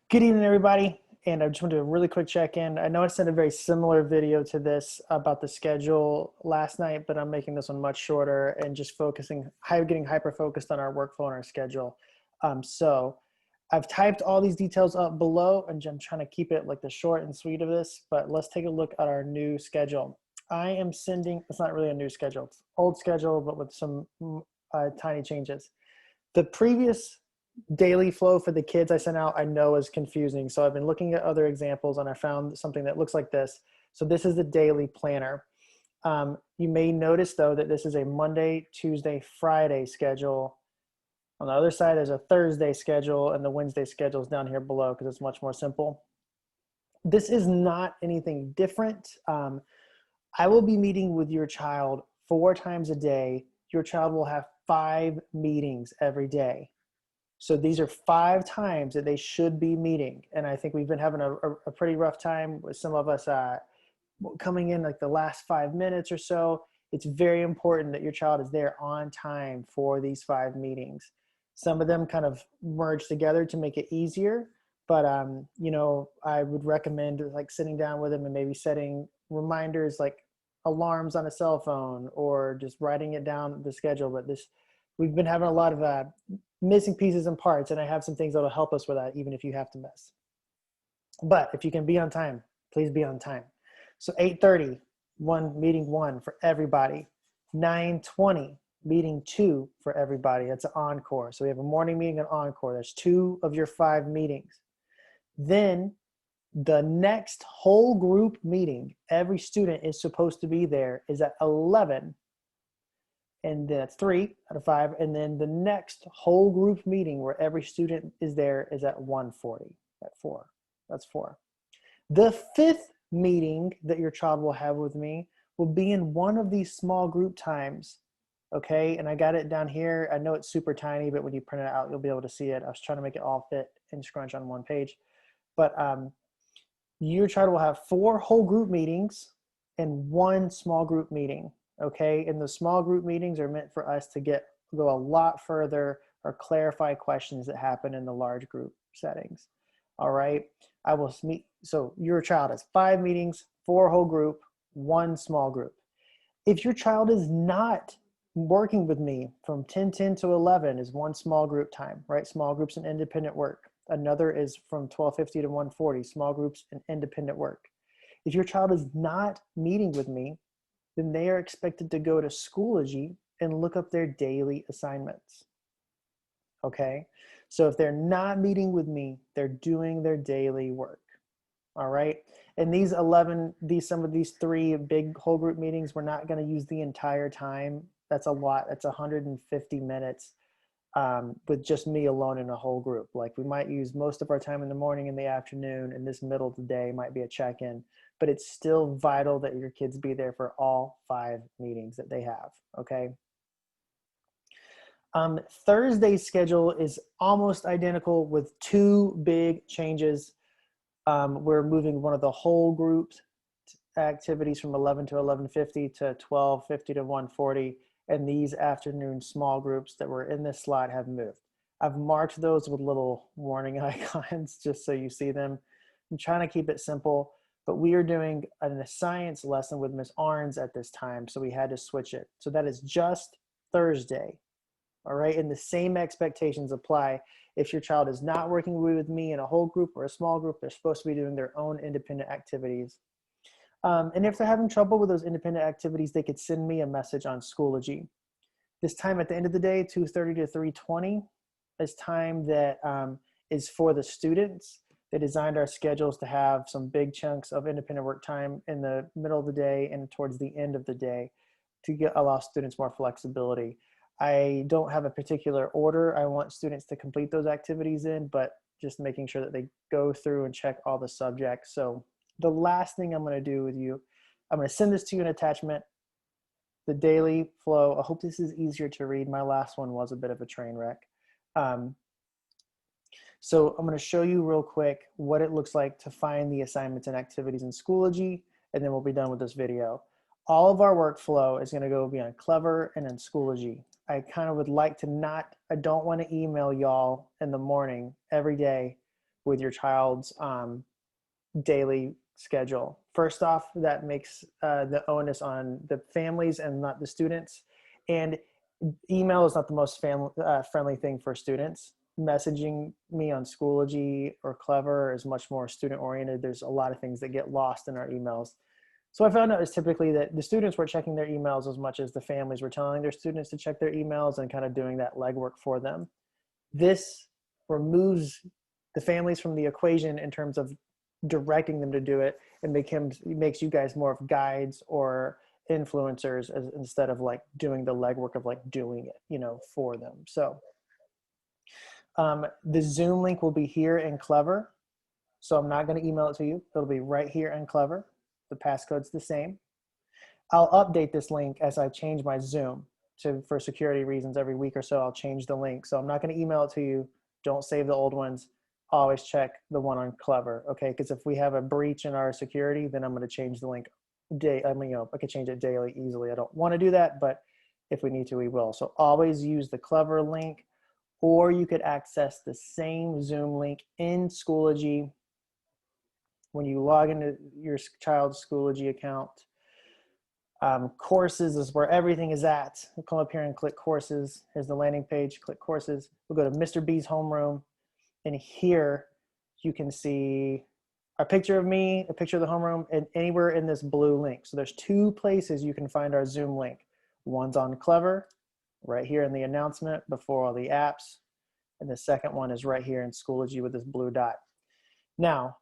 Good evening, everybody. And I just want to do a really quick check-in. I know I sent a very similar video to this about the schedule last night, but I'm making this one much shorter and just getting hyper-focused on our workflow and our schedule. So I've typed all these details up below, and I'm trying to keep it like the short and sweet of this, but let's take a look at our new schedule. I am sending, it's not really a new schedule, it's old schedule, but with some tiny changes. The previous daily flow for the kids I sent out, I know is confusing. So I've been looking at other examples and I found something that looks like this. So this is the daily planner. You may notice though that this is a Monday, Tuesday, Friday schedule. On the other side, there's a Thursday schedule and the Wednesday schedule is down here below because it's much more simple. This is not anything different. I will be meeting with your child 4 times a day. Your child will have 5 meetings every day. So these are 5 times that they should be meeting. And I think we've been having a pretty rough time with some of us coming in like the last 5 minutes or so. It's very important that your child is there on time for these 5 meetings. Some of them kind of merge together to make it easier, but I would recommend like sitting down with them and maybe setting reminders like alarms on a cell phone or just writing it down the schedule. But we've been having a lot of missing pieces and parts, and I have some things that'll help us with that, even if you have to miss. But if you can be on time, please be on time. So 8:30, meeting 1 for everybody. 9:20, meeting 2 for everybody. That's an encore. So we have a morning meeting and encore. There's 2 of your 5 meetings. Then the next whole group meeting, every student is supposed to be there, is at 11. And that's 3 out of 5. And then the next whole group meeting where every student is there is at 1:40, at 4. That's 4. The 5th meeting that your child will have with me will be in one of these small group times. Okay, and I got it down here. I know it's super tiny, but when you print it out, you'll be able to see it. I was trying to make it all fit and scrunch on one page. But your child will have 4 whole group meetings and 1 small group meeting. Okay, and the small group meetings are meant for us to go a lot further or clarify questions that happen in the large group settings. All right, I will meet. So your child has 5 meetings, 4 whole group, 1 small group. If your child is not working with me from 10:10 to 11 is 1 small group time, right? Small groups and independent work. Another is from 12:50 to 1:40, small groups and independent work. If your child is not meeting with me, then they are expected to go to Schoology and look up their daily assignments. Okay, so if they're not meeting with me, they're doing their daily work. All right, and some of these 3 big whole group meetings, we're not going to use the entire time. That's a lot. That's 150 minutes with just me alone in a whole group. Like we might use most of our time in the morning and the afternoon, and this middle of the day might be a check-in, but it's still vital that your kids be there for all 5 meetings that they have, okay? Thursday's schedule is almost identical with 2 big changes. We're moving one of the whole group activities from 11 to 11:50 to 12:50 to 1:40, and these afternoon small groups that were in this slide have moved. I've marked those with little warning icons just so you see them. I'm trying to keep it simple, but we are doing a science lesson with Ms. Arns at this time, so we had to switch it. So that is just Thursday, all right? And the same expectations apply. If your child is not working with me in a whole group or a small group, they're supposed to be doing their own independent activities. And if they're having trouble with those independent activities, they could send me a message on Schoology. This time at the end of the day, 2:30 to 3:20, is time that is for the students. They designed our schedules to have some big chunks of independent work time in the middle of the day and towards the end of the day to allow students more flexibility. I don't have a particular order I want students to complete those activities in, but just making sure that they go through and check all the subjects. So the last thing I'm going to do with you, I'm going to send this to you in attachment, the daily flow. I hope this is easier to read. My last one was a bit of a train wreck. So I'm going to show you real quick what it looks like to find the assignments and activities in Schoology, and then we'll be done with this video. All of our workflow is going to go beyond Clever and in Schoology. I kind of would like to I don't want to email y'all in the morning every day with your child's daily schedule. First off, that makes the onus on the families and not the students. And email is not the most friendly thing for students. Messaging me on Schoology or Clever is much more student oriented. There's a lot of things that get lost in our emails. So I found out is typically that the students were checking their emails as much as the families were telling their students to check their emails and kind of doing that legwork for them. This removes the families from the equation in terms of directing them to do it, and makes you guys more of guides or influencers instead of like doing the legwork of like doing it, you know, for them. So the Zoom link will be here in Clever. So I'm not going to email it to you. It'll be right here in Clever. The passcode's the same. I'll update this link as I change my Zoom for security reasons. Every week or so, I'll change the link. So I'm not going to email it to you. Don't save the old ones. Always check the one on Clever, okay? Because if we have a breach in our security, then I'm going to change the link. I could change it daily easily. I don't want to do that, but if we need to, we will. So always use the Clever link, or you could access the same Zoom link in Schoology when you log into your child's Schoology account. Courses is where everything is at. We'll come up here and click courses. Here's the landing page, click courses. We'll go to Mr. B's homeroom, and here you can see a picture of me, a picture of the homeroom, and anywhere in this blue link. So there's 2 places you can find our Zoom link. One's on Clever, right here in the announcement before all the apps. And the second one is right here in Schoology with this blue dot. Now,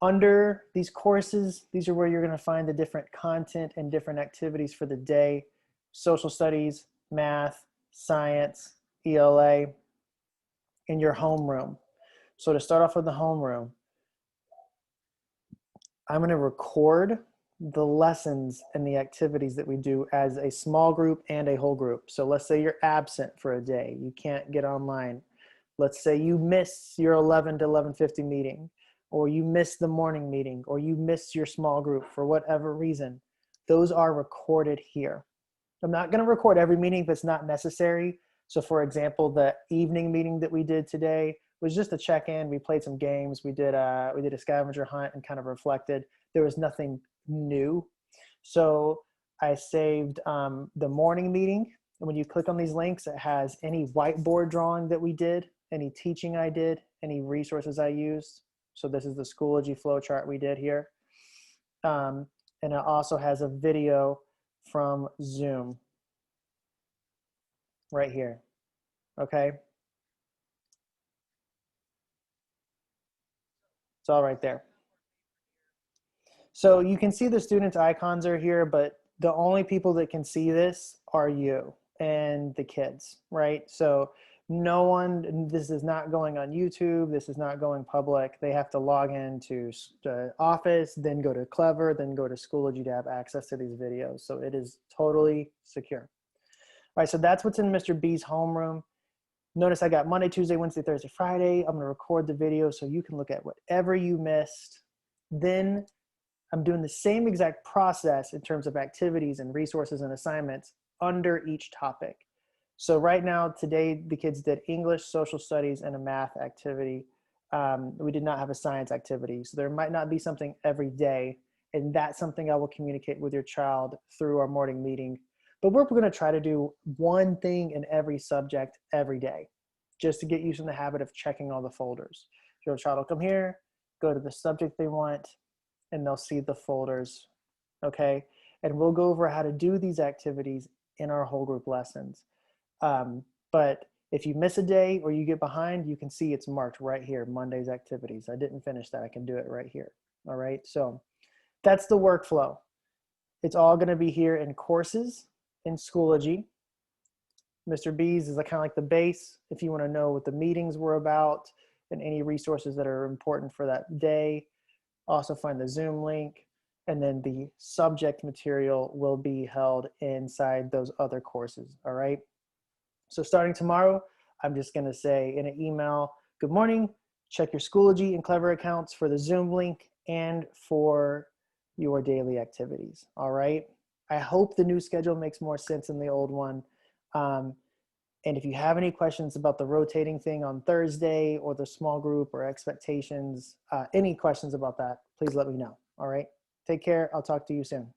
under these courses, these are where you're going to find the different content and different activities for the day: social studies, math, science, ELA, in your homeroom. So to start off with the homeroom, I'm going to record the lessons and the activities that we do as a small group and a whole group. So let's say you're absent for a day, you can't get online. Let's say you miss your 11 to 11:50 meeting, or you miss the morning meeting, or you miss your small group for whatever reason. Those are recorded here. I'm not going to record every meeting if it's not necessary. So for example, the evening meeting that we did today was just a check-in. We played some games. We did a scavenger hunt and kind of reflected. There was nothing new. So I saved the morning meeting. And when you click on these links, it has any whiteboard drawing that we did, any teaching I did, any resources I used. So this is the Schoology flowchart we did here. And it also has a video from Zoom right here, okay? It's all right there. So you can see the students' icons are here, but the only people that can see this are you and the kids, right? So no one, this is not going on YouTube, this is not going public. They have to log into the office, then go to Clever, then go to Schoology to have access to these videos. So it is totally secure. All right, so that's what's in Mr. B's homeroom. Notice I got Monday, Tuesday, Wednesday, Thursday, Friday. I'm gonna record the video so you can look at whatever you missed. Then I'm doing the same exact process in terms of activities and resources and assignments under each topic. So right now, today, the kids did English, social studies, and a math activity. We did not have a science activity. So there might not be something every day, and that's something I will communicate with your child through our morning meeting. But we're gonna try to do one thing in every subject every day, just to get used in the habit of checking all the folders. Your child will come here, go to the subject they want, and they'll see the folders, okay? And we'll go over how to do these activities in our whole group lessons. But if you miss a day or you get behind, you can see it's marked right here, Monday's activities. I didn't finish that, I can do it right here, all right? So that's the workflow. It's all gonna be here in courses in Schoology. Mr. B's is kind of like the base if you wanna know what the meetings were about and any resources that are important for that day. Also find the Zoom link, and then the subject material will be held inside those other courses, all right? So starting tomorrow, I'm just gonna say in an email, good morning, check your Schoology and Clever accounts for the Zoom link and for your daily activities, all right? I hope the new schedule makes more sense than the old one. And if you have any questions about the rotating thing on Thursday or the small group or expectations, any questions about that, please let me know. All right. Take care. I'll talk to you soon.